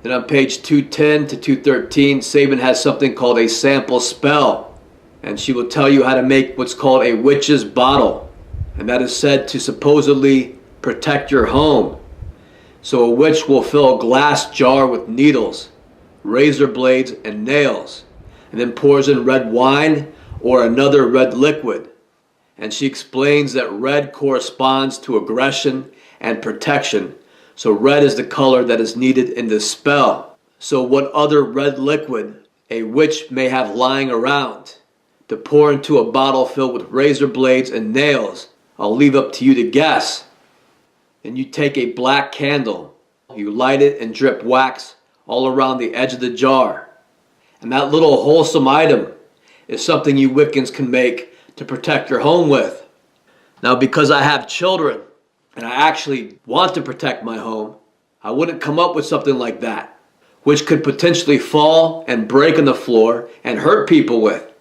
Then on page 210 to 213, Sabin has something called a sample spell. And she will tell you how to make what's called a witch's bottle. And that is said to supposedly protect your home. So a witch will fill a glass jar with needles, razor blades, and nails, and then pours in red wine or another red liquid. And she explains that red corresponds to aggression and protection. So red is the color that is needed in this spell. So what other red liquid a witch may have lying around to pour into a bottle filled with razor blades and nails, I'll leave up to you to guess. And you take a black candle, you light it and drip wax all around the edge of the jar. And that little wholesome item is something you Wiccans can make to protect your home with. Now, because I have children and I actually want to protect my home, I wouldn't come up with something like that, which could potentially fall and break on the floor and hurt people with.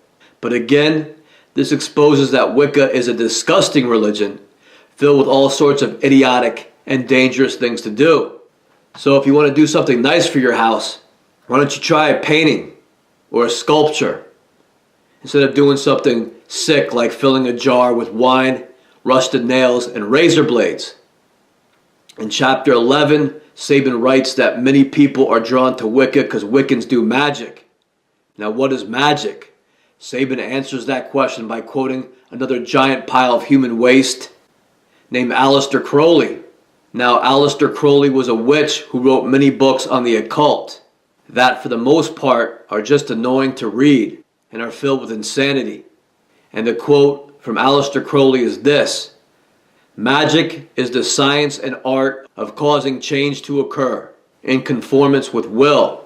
But again, this exposes that Wicca is a disgusting religion filled with all sorts of idiotic and dangerous things to do. So if you want to do something nice for your house, why don't you try a painting or a sculpture instead of doing something sick like filling a jar with wine, rusted nails, and razor blades. In chapter 11, Sabin writes that many people are drawn to Wicca because Wiccans do magic. Now, what is magic? Sabin answers that question by quoting another giant pile of human waste named Aleister Crowley. Now, Aleister Crowley was a witch who wrote many books on the occult that, for the most part, are just annoying to read and are filled with insanity. And the quote from Aleister Crowley is this: "Magic is the science and art of causing change to occur in conformance with will."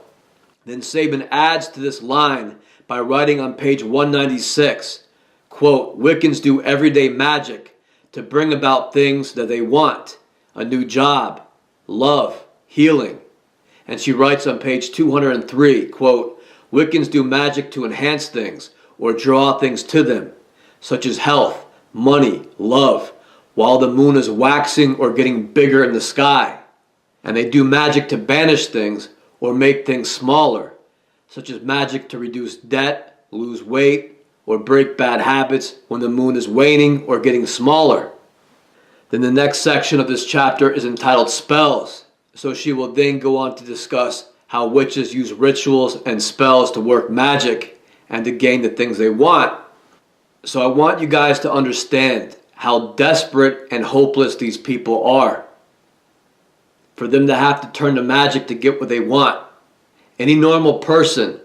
Then Sabin adds to this line by writing on page 196, quote, "Wiccans do everyday magic to bring about things that they want, a new job, love, healing." And she writes on page 203, quote, "Wiccans do magic to enhance things or draw things to them, such as health, money, love, while the moon is waxing or getting bigger in the sky. And they do magic to banish things or make things smaller, such as magic to reduce debt, lose weight, or break bad habits when the moon is waning or getting smaller." Then the next section of this chapter is entitled Spells. So she will then go on to discuss how witches use rituals and spells to work magic and to gain the things they want. So I want you guys to understand how desperate and hopeless these people are. For them to have to turn to magic to get what they want. Any normal person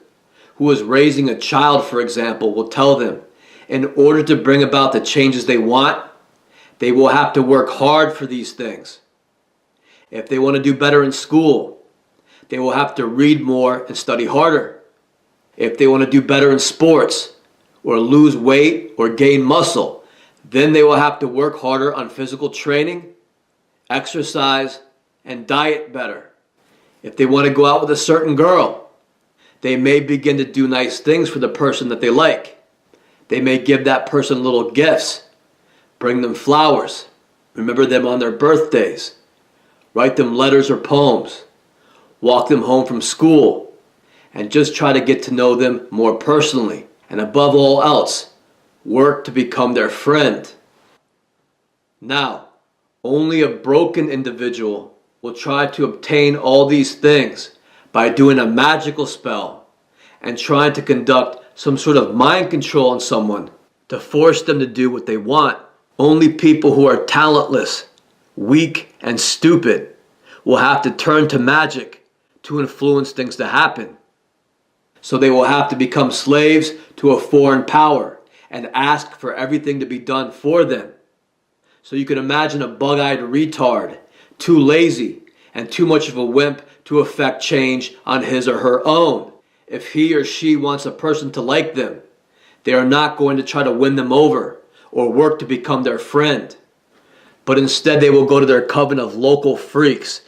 who is raising a child, for example, will tell them, in order to bring about the changes they want, they will have to work hard for these things. If they want to do better in school, they will have to read more and study harder. If they want to do better in sports, or lose weight or gain muscle, then they will have to work harder on physical training, exercise, and diet better. If they want to go out with a certain girl, they may begin to do nice things for the person that they like. They may give that person little gifts, bring them flowers, remember them on their birthdays, write them letters or poems, walk them home from school, and just try to get to know them more personally. And above all else, work to become their friend. Now, only a broken individual will try to obtain all these things by doing a magical spell and trying to conduct some sort of mind control on someone to force them to do what they want. Only people who are talentless, weak, and stupid will have to turn to magic to influence things to happen. So they will have to become slaves to a foreign power and ask for everything to be done for them. So you can imagine a bug-eyed retard, too lazy and too much of a wimp to effect change on his or her own. If he or she wants a person to like them, they are not going to try to win them over or work to become their friend. But instead they will go to their coven of local freaks,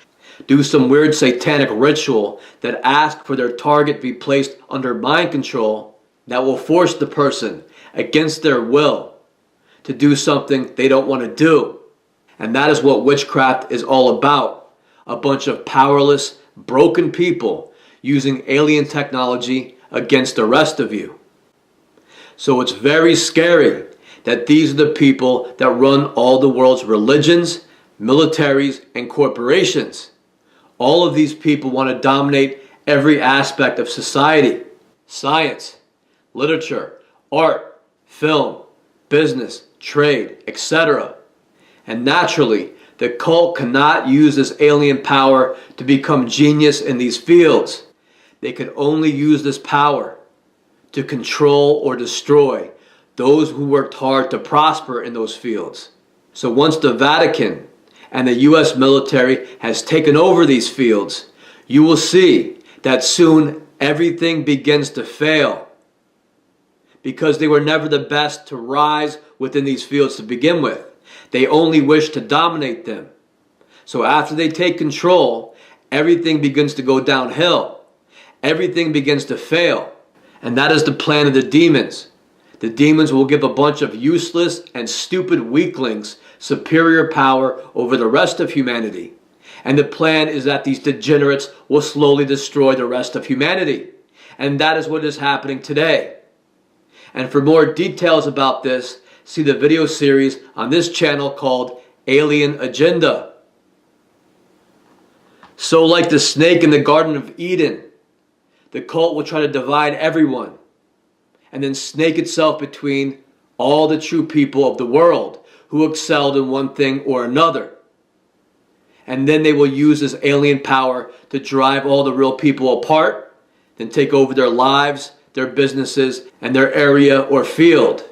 do some weird satanic ritual that asks for their target be placed under mind control that will force the person against their will to do something they don't want to do. And that is what witchcraft is all about. A bunch of powerless, broken people using alien technology against the rest of you. So it's very scary that these are the people that run all the world's religions, militaries, and corporations. All of these people want to dominate every aspect of society: science, literature, art, film, business, trade, etc. And naturally, the cult cannot use this alien power to become genius in these fields. They can only use this power to control or destroy those who worked hard to prosper in those fields. So once the Vatican and the US military has taken over these fields, you will see that soon everything begins to fail, because they were never the best to rise within these fields to begin with. They only wish to dominate them. So after they take control, everything begins to go downhill. Everything begins to fail. And that is the plan of the demons. The demons will give a bunch of useless and stupid weaklings superior power over the rest of humanity. And the plan is that these degenerates will slowly destroy the rest of humanity. And that is what is happening today. And for more details about this, see the video series on this channel called Alien Agenda. So like the snake in the Garden of Eden, the cult will try to divide everyone and then snake itself between all the true people of the world who excelled in one thing or another. And then they will use this alien power to drive all the real people apart, then take over their lives, their businesses, and their area or field.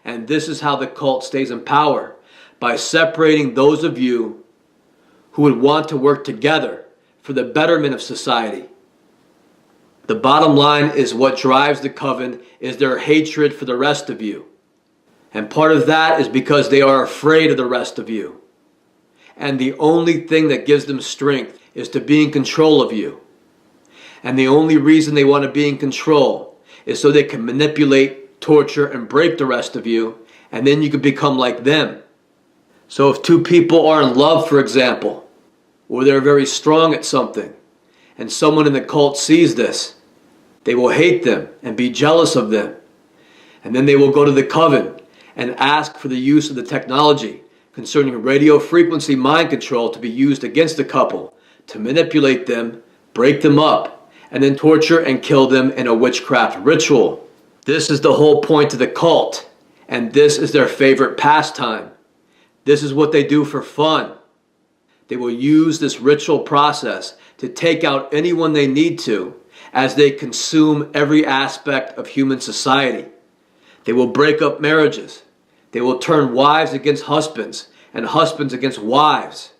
And this is how the cult stays in power, by separating those of you who would want to work together for the betterment of society. The bottom line is what drives the coven is their hatred for the rest of you. And part of that is because they are afraid of the rest of you. And the only thing that gives them strength is to be in control of you. And the only reason they want to be in control is so they can manipulate, torture, and break the rest of you, and then you can become like them. So if two people are in love, for example, or they're very strong at something, and someone in the cult sees this, they will hate them and be jealous of them. And then they will go to the coven and ask for the use of the technology concerning radio frequency mind control to be used against the couple, to manipulate them, break them up, and then torture and kill them in a witchcraft ritual. This is the whole point of the cult, and this is their favorite pastime. This is what they do for fun. They will use this ritual process to take out anyone they need to as they consume every aspect of human society. They will break up marriages. They will turn wives against husbands and husbands against wives.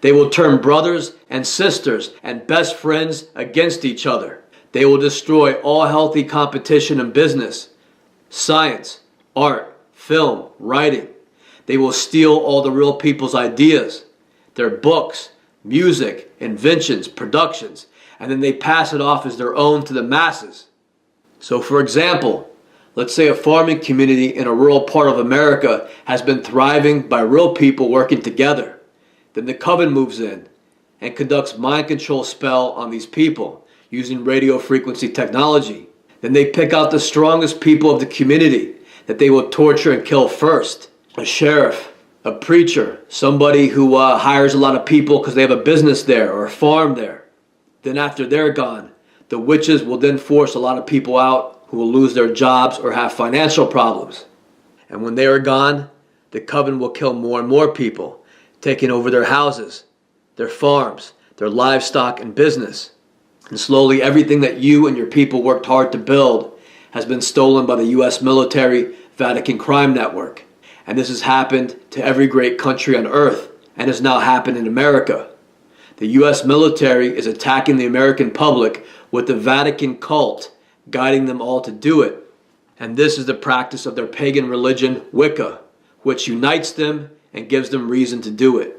They will turn brothers and sisters and best friends against each other. They will destroy all healthy competition in business, science, art, film, writing. They will steal all the real people's ideas, their books, music, inventions, productions, and then they pass it off as their own to the masses. So for example, let's say a farming community in a rural part of America has been thriving by real people working together. Then the coven moves in and conducts mind control spell on these people using radio frequency technology. Then they pick out the strongest people of the community that they will torture and kill first. A sheriff, a preacher, somebody who hires a lot of people because they have a business there or a farm there. Then after they're gone, the witches will then force a lot of people out who will lose their jobs or have financial problems. And when they are gone, the coven will kill more and more people, taking over their houses, their farms, their livestock and business. And slowly everything that you and your people worked hard to build has been stolen by the US military, Vatican crime network. And this has happened to every great country on earth and has now happened in America. The US military is attacking the American public with the Vatican cult guiding them all to do it. And this is the practice of their pagan religion, Wicca, which unites them and gives them reason to do it.